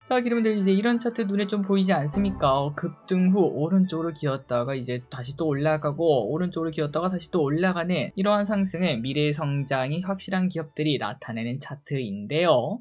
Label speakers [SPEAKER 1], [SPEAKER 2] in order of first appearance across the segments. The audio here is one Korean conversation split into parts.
[SPEAKER 1] 자, 여러분들 이제 이런 차트 눈에 좀 보이지 않습니까? 급등 후 오른쪽으로 기었다가 이제 다시 또 올라가고 오른쪽으로 기었다가 다시 또 올라가는 이러한 상승은 미래 성장이 확실한 기업들이 나타내는 차트인데요.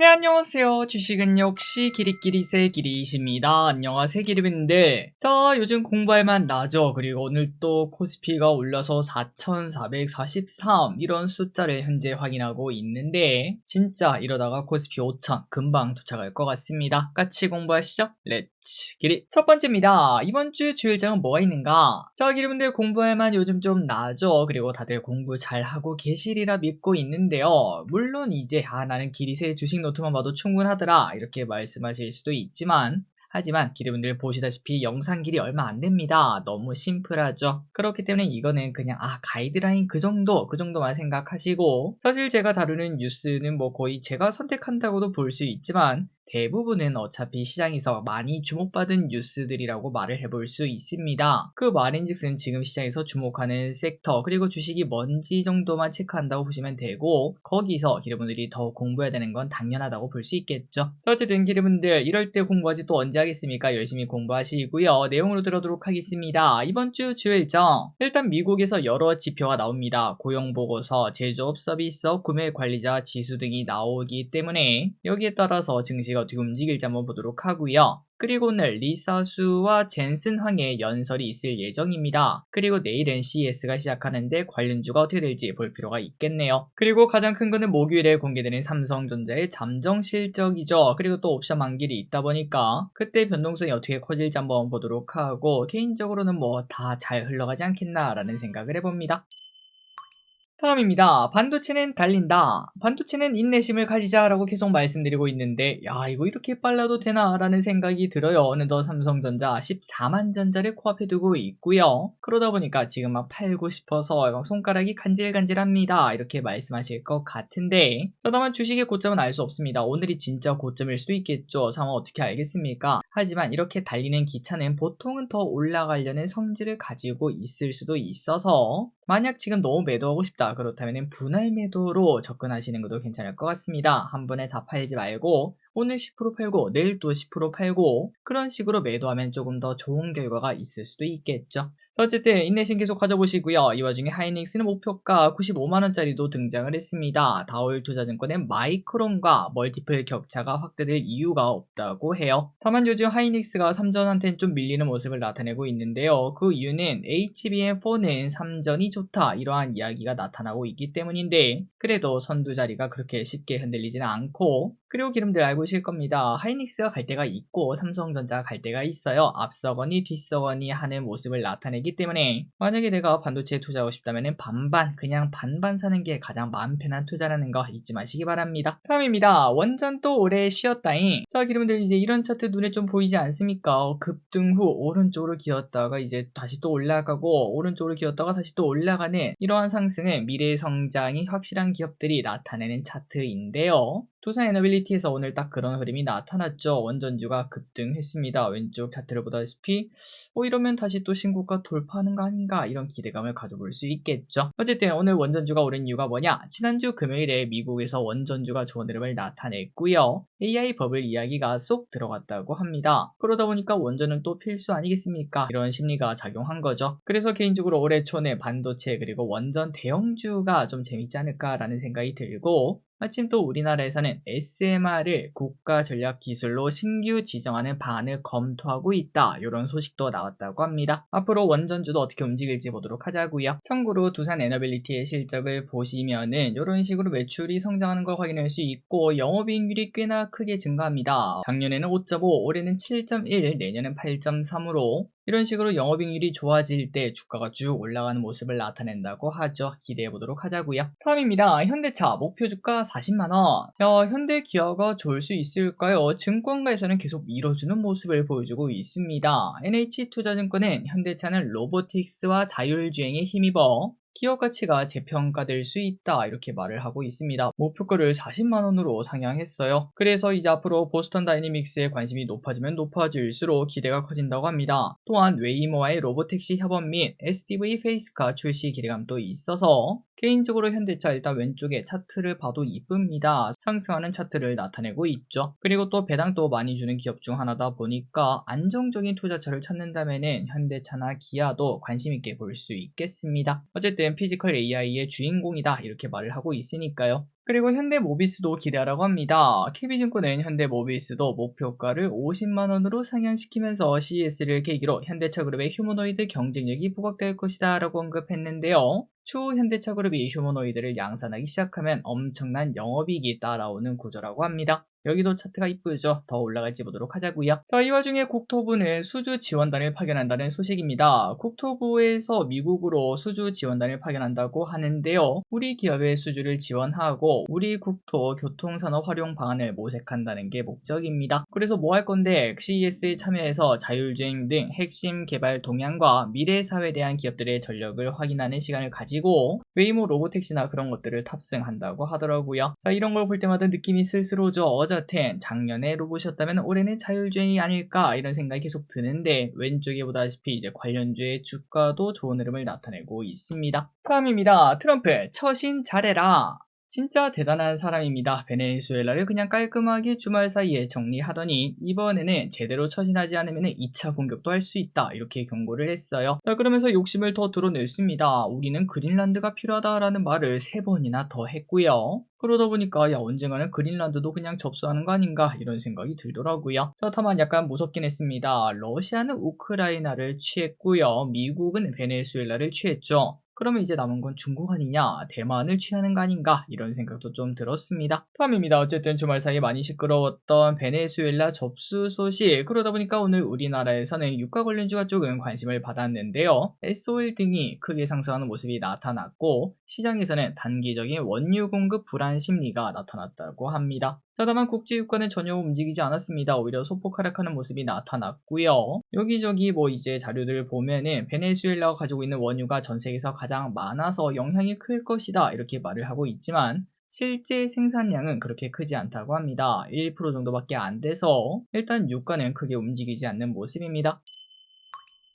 [SPEAKER 1] 네, 안녕하세요. 주식은 역시 기리기리세 기리이십니다. 안녕하세요, 기리분들. 자, 요즘 공부할 만 나죠. 그리고 오늘 또 코스피가 올라서 4,443 이런 숫자를 현재 확인하고 있는데 진짜 이러다가 코스피 5,000 금방 도착할 것 같습니다. 같이 공부하시죠. 렛츠 기리. 첫 번째입니다. 이번 주 주일장은 뭐가 있는가? 자, 기리분들 공부할 만 요즘 좀 나죠. 그리고 다들 공부 잘 하고 계시리라 믿고 있는데요. 물론 이제 나는 기리세 주식 노트만 봐도 충분하더라 이렇게 말씀하실 수도 있지만 하지만 기리분들 보시다시피 영상 길이 얼마 안 됩니다. 너무 심플하죠. 그렇기 때문에 이거는 그냥 가이드라인 그 정도만 생각하시고 사실 제가 다루는 뉴스는 뭐 거의 제가 선택한다고도 볼 수 있지만 대부분은 어차피 시장에서 많이 주목받은 뉴스들이라고 말을 해볼 수 있습니다. 그 말인즉슨 지금 시장에서 주목하는 섹터 그리고 주식이 뭔지 정도만 체크한다고 보시면 되고 거기서 기르분들이 더 공부해야 되는 건 당연하다고 볼 수 있겠죠. 어쨌든 기르분들 이럴 때 공부하지 또 언제 하겠습니까? 열심히 공부하시고요. 내용으로 들어도록 하겠습니다. 이번 주 주요 일정 일단 미국에서 여러 지표가 나옵니다. 고용보고서, 제조업 서비스업, 구매관리자 지수 등이 나오기 때문에 여기에 따라서 증시가 어떻게 움직일지 한번 보도록 하고요. 그리고 오늘 리사수와 젠슨 황의 연설이 있을 예정입니다. 그리고 내일은 CES가 시작하는데 관련주가 어떻게 될지 볼 필요가 있겠네요. 그리고 가장 큰 거는 목요일에 공개되는 삼성전자의 잠정 실적이죠. 그리고 또 옵션 만기일이 있다 보니까 그때 변동성이 어떻게 커질지 한번 보도록 하고 개인적으로는 뭐 다 잘 흘러가지 않겠나라는 생각을 해봅니다. 다음입니다. 반도체는 달린다. 반도체는 인내심을 가지자라고 계속 말씀드리고 있는데 이거 이렇게 빨라도 되나 라는 생각이 들어요. 어느덧 삼성전자 14만 전자를 코앞에 두고 있고요. 그러다 보니까 지금 막 팔고 싶어서 막 손가락이 간질간질합니다. 이렇게 말씀하실 것 같은데 다만 주식의 고점은 알 수 없습니다. 오늘이 진짜 고점일 수도 있겠죠. 상황 어떻게 알겠습니까? 하지만 이렇게 달리는 기차는 보통은 더 올라가려는 성질을 가지고 있을 수도 있어서 만약 지금 너무 매도하고 싶다 그렇다면 분할 매도로 접근하시는 것도 괜찮을 것 같습니다. 한 번에 다 팔지 말고 오늘 10% 팔고 내일 또 10% 팔고 그런 식으로 매도하면 조금 더 좋은 결과가 있을 수도 있겠죠. 어쨌든 인내심 계속 가져보시고요. 이 와중에 하이닉스는 목표가 95만원짜리도 등장을 했습니다. 다올투자증권은 마이크론과 멀티플 격차가 확대될 이유가 없다고 해요. 다만 요즘 하이닉스가 삼전한테는 좀 밀리는 모습을 나타내고 있는데요. 그 이유는 HBM4는 삼전이 좋다 이러한 이야기가 나타나고 있기 때문인데 그래도 선두 자리가 그렇게 쉽게 흔들리지는 않고 그리고 기름들 알고 계실 겁니다. 하이닉스가 갈 때가 있고 삼성전자가 갈 때가 있어요. 앞서거니 뒤서거니 하는 모습을 나타내기 때문에 만약에 내가 반도체에 투자하고 싶다면 그냥 반반 사는 게 가장 마음 편한 투자라는 거 잊지 마시기 바랍니다. 다음입니다. 원전 또 오래 쉬었다잉. 자, 기름들 이제 이런 차트 눈에 좀 보이지 않습니까? 급등 후 오른쪽으로 기었다가 이제 다시 또 올라가고 오른쪽으로 기었다가 다시 또 올라가는 이러한 상승은 미래 성장이 확실한 기업들이 나타내는 차트인데요. 두산 에너빌리티에서 오늘 딱 그런 흐름이 나타났죠. 원전주가 급등했습니다. 왼쪽 차트를 보다시피 이러면 다시 또 신고가 돌파하는 거 아닌가 이런 기대감을 가져볼 수 있겠죠. 어쨌든 오늘 원전주가 오른 이유가 뭐냐? 지난주 금요일에 미국에서 원전주가 좋은 흐름을 나타냈고요. AI 버블 이야기가 쏙 들어갔다고 합니다. 그러다 보니까 원전은 또 필수 아니겠습니까? 이런 심리가 작용한 거죠. 그래서 개인적으로 올해 초내 반도체 그리고 원전 대형주가 좀 재밌지 않을까라는 생각이 들고 마침 또 우리나라에서는 SMR을 국가 전략 기술로 신규 지정하는 방안을 검토하고 있다. 이런 소식도 나왔다고 합니다. 앞으로 원전주도 어떻게 움직일지 보도록 하자고요. 참고로 두산 에너빌리티의 실적을 보시면은 이런 식으로 매출이 성장하는 걸 확인할 수 있고 영업이익률이 꽤나 크게 증가합니다. 작년에는 5.5, 올해는 7.1, 내년은 8.3으로 이런 식으로 영업이익률이 좋아질 때 주가가 쭉 올라가는 모습을 나타낸다고 하죠. 기대해보도록 하자고요. 다음입니다. 현대차 목표 주가 40만원. 현대기아가 좋을 수 있을까요? 증권가에서는 계속 밀어주는 모습을 보여주고 있습니다. NH투자증권은 현대차는 로보틱스와 자율주행에 힘입어 기업 가치가 재평가될 수 있다 이렇게 말을 하고 있습니다. 목표가를 40만원으로 상향했어요. 그래서 이제 앞으로 보스턴 다이내믹스에 관심이 높아지면 높아질수록 기대가 커진다고 합니다. 또한 웨이모와의 로보택시 협업 및 SDV 페이스카 출시 기대감도 있어서 개인적으로 현대차 일단 왼쪽에 차트를 봐도 이쁩니다. 상승하는 차트를 나타내고 있죠. 그리고 또 배당도 많이 주는 기업 중 하나다 보니까 안정적인 투자처를 찾는다면은 현대차나 기아도 관심 있게 볼 수 있겠습니다. 어쨌든 피지컬 AI의 주인공이다 이렇게 말을 하고 있으니까요. 그리고 현대모비스도 기대하라고 합니다. KB증권은 현대모비스도 목표가를 50만원으로 상향시키면서 CES를 계기로 현대차그룹의 휴머노이드 경쟁력이 부각될 것이다 라고 언급했는데요. 추후 현대차그룹이 휴머노이드를 양산하기 시작하면 엄청난 영업이익이 따라오는 구조라고 합니다. 여기도 차트가 이쁘죠? 더 올라갈지 보도록 하자고요. 자, 이 와중에 국토부는 수주 지원단을 파견한다는 소식입니다. 국토부에서 미국으로 수주 지원단을 파견한다고 하는데요. 우리 기업의 수주를 지원하고 우리 국토 교통산업 활용 방안을 모색한다는 게 목적입니다. 그래서 뭐 할 건데 CES에 참여해서 자율주행 등 핵심 개발 동향과 미래 사회에 대한 기업들의 전력을 확인하는 시간을 가지고 웨이모 로보택시나 그런 것들을 탑승한다고 하더라고요. 자, 이런 걸 볼 때마다 느낌이 슬슬 오죠. 어저텐 작년에 로봇이었다면 올해는 자율주행이 아닐까 이런 생각이 계속 드는데 왼쪽에 보다시피 이제 관련주의 주가도 좋은 흐름을 나타내고 있습니다. 다음입니다. 트럼프 처신 잘해라. 진짜 대단한 사람입니다. 베네수엘라를 그냥 깔끔하게 주말 사이에 정리하더니 이번에는 제대로 처신하지 않으면 2차 공격도 할 수 있다 이렇게 경고를 했어요. 자, 그러면서 욕심을 더 드러냈습니다. 우리는 그린란드가 필요하다라는 말을 3번이나 더 했고요. 그러다 보니까 야, 언젠가는 그린란드도 그냥 접수하는 거 아닌가 이런 생각이 들더라고요. 자, 다만 약간 무섭긴 했습니다. 러시아는 우크라이나를 취했고요. 미국은 베네수엘라를 취했죠. 그러면 이제 남은 건 중국 아니냐, 대만을 취하는 거 아닌가 이런 생각도 좀 들었습니다. 다음입니다. 어쨌든 주말 사이에 많이 시끄러웠던 베네수엘라 접수 소식, 그러다 보니까 오늘 우리나라에서는 유가 관련주가 조금 관심을 받았는데요. SOL 등이 크게 상승하는 모습이 나타났고 시장에서는 단기적인 원유 공급 불안 심리가 나타났다고 합니다. 자, 다만 국제유가는 전혀 움직이지 않았습니다. 오히려 소폭 하락하는 모습이 나타났고요. 여기저기 뭐 이제 자료들을 보면은 베네수엘라가 가지고 있는 원유가 전 세계에서 가장 많아서 영향이 클 것이다 이렇게 말을 하고 있지만 실제 생산량은 그렇게 크지 않다고 합니다. 1% 정도밖에 안 돼서 일단 유가는 크게 움직이지 않는 모습입니다.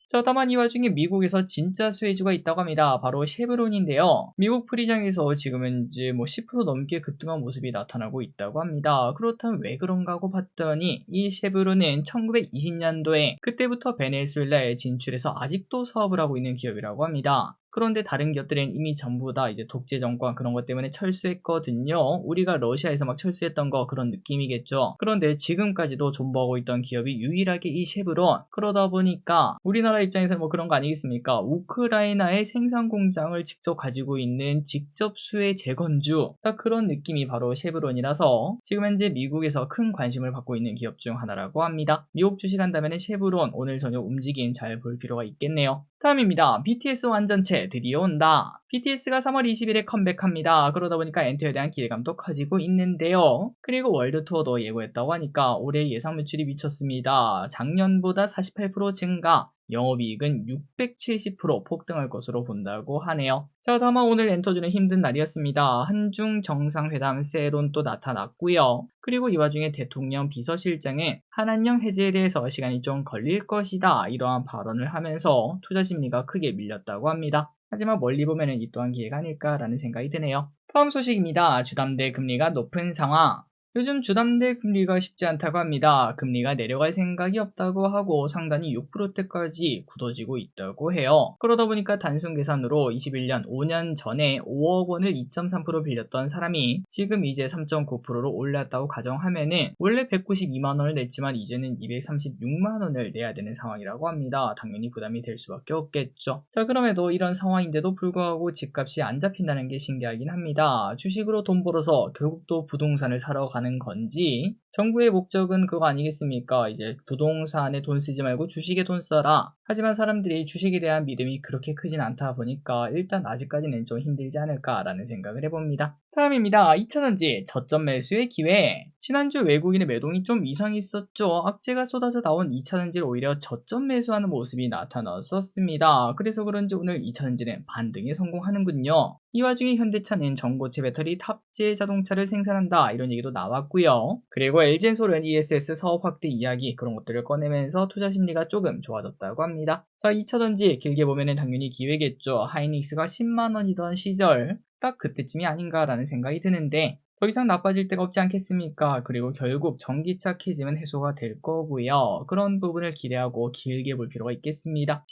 [SPEAKER 1] 자, 다만 이 와중에 미국에서 진짜 수혜주가 있다고 합니다. 바로 쉐브론인데요. 미국 프리장에서 지금은 이제 뭐 10% 넘게 급등한 모습이 나타나고 있다고 합니다. 그렇다면 왜 그런가 하고 봤더니 이 쉐브론은 1920년도에 그때부터 베네수엘라에 진출해서 아직도 사업을 하고 있는 기업이라고 합니다. 그런데 다른 기업들은 이미 전부 다 이제 독재 정권 그런 것 때문에 철수했거든요. 우리가 러시아에서 막 철수했던 거 그런 느낌이겠죠. 그런데 지금까지도 존버하고 있던 기업이 유일하게 이 쉐브론. 그러다 보니까 우리나라 입장에서는 뭐 그런 거 아니겠습니까? 우크라이나의 생산 공장을 직접 가지고 있는 직접 수혜 재건주. 딱 그런 느낌이 바로 쉐브론이라서 지금 현재 미국에서 큰 관심을 받고 있는 기업 중 하나라고 합니다. 미국 주식한다면 쉐브론 오늘 저녁 움직임 잘 볼 필요가 있겠네요. 다음입니다. BTS 완전체 드디어 온다. BTS가 3월 20일에 컴백합니다. 그러다 보니까 엔터에 대한 기대감도 커지고 있는데요. 그리고 월드 투어도 예고했다고 하니까 올해 예상 매출이 미쳤습니다. 작년보다 48% 증가, 영업이익은 670% 폭등할 것으로 본다고 하네요. 자, 다만 오늘 엔터주는 힘든 날이었습니다. 한중 정상회담 세론 또 나타났고요. 그리고 이 와중에 대통령 비서실장은 한한령 해제에 대해서 시간이 좀 걸릴 것이다 이러한 발언을 하면서 투자 심리가 크게 밀렸다고 합니다. 하지만 멀리 보면 이 또한 기회가 아닐까라는 생각이 드네요. 다음 소식입니다. 주담대 금리가 높은 상황. 요즘 주담대 금리가 쉽지 않다고 합니다. 금리가 내려갈 생각이 없다고 하고 상단이 6%대까지 굳어지고 있다고 해요. 그러다 보니까 단순 계산으로 21년 5년 전에 5억 원을 2.3% 빌렸던 사람이 지금 이제 3.9%로 올랐다고 가정하면은 원래 192만 원을 냈지만 이제는 236만 원을 내야 되는 상황이라고 합니다. 당연히 부담이 될 수밖에 없겠죠. 자, 그럼에도 이런 상황인데도 불구하고 집값이 안 잡힌다는 게 신기하긴 합니다. 주식으로 돈 벌어서 결국 또 부동산을 사러 가는 건지 정부의 목적은 그거 아니겠습니까? 이제 부동산에 돈 쓰지 말고 주식에 돈 써라. 하지만 사람들이 주식에 대한 믿음이 그렇게 크진 않다 보니까 일단 아직까지는 좀 힘들지 않을까라는 생각을 해봅니다. 다음입니다. 2차전지 저점 매수의 기회. 지난주 외국인의 매동이 좀 이상이 있었죠. 악재가 쏟아져 나온 2차전지를 오히려 저점 매수하는 모습이 나타났었습니다. 그래서 그런지 오늘 2차전지는 반등에 성공하는군요. 이 와중에 현대차는 전고체 배터리 탑재 자동차를 생산한다 이런 얘기도 나왔고요. 그리고 LG엔솔은 ESS 사업 확대 이야기 그런 것들을 꺼내면서 투자 심리가 조금 좋아졌다고 합니다. 자, 2차전지 길게 보면은 당연히 기회겠죠. 하이닉스가 10만원이던 시절 딱 그때쯤이 아닌가라는 생각이 드는데 더 이상 나빠질 데가 없지 않겠습니까? 그리고 결국 전기차 캐즘은 해소가 될 거고요. 그런 부분을 기대하고 길게 볼 필요가 있겠습니다.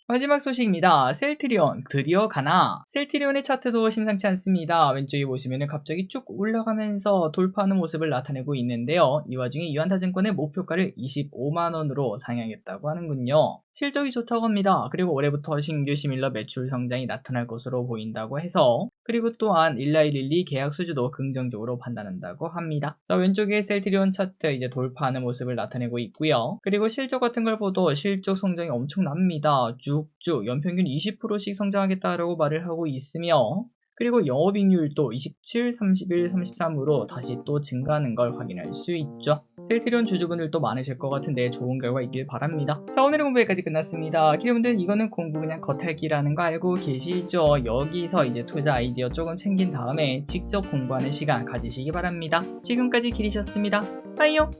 [SPEAKER 1] 마지막 소식입니다. 셀트리온 드디어 가나. 셀트리온의 차트도 심상치 않습니다. 왼쪽에 보시면 갑자기 쭉 올라가면서 돌파하는 모습을 나타내고 있는데요. 이 와중에 유한타증권의 목표가를 25만원으로 상향했다고 하는군요. 실적이 좋다고 합니다. 그리고 올해부터 신규 시밀러 매출 성장이 나타날 것으로 보인다고 해서, 그리고 또한 1112 계약 수주도 긍정적으로 판단한다고 합니다. 자, 왼쪽에 셀트리온 차트 이제 돌파하는 모습을 나타내고 있고요. 그리고 실적 같은 걸 봐도 실적 성장이 엄청납니다. 쭉쭉 연평균 20%씩 성장하겠다라고 말을 하고 있으며, 그리고 영업이익률도 27, 31, 33으로 다시 또 증가하는 걸 확인할 수 있죠. 셀트리온 주주분들도 많으실 것 같은데 좋은 결과 있길 바랍니다. 자, 오늘은 공부 여기까지 끝났습니다. 기대분들 이거는 공부 그냥 겉핥기라는 거 알고 계시죠? 여기서 이제 투자 아이디어 조금 챙긴 다음에 직접 공부하는 시간 가지시기 바랍니다. 지금까지 길이셨습니다. 빠이요!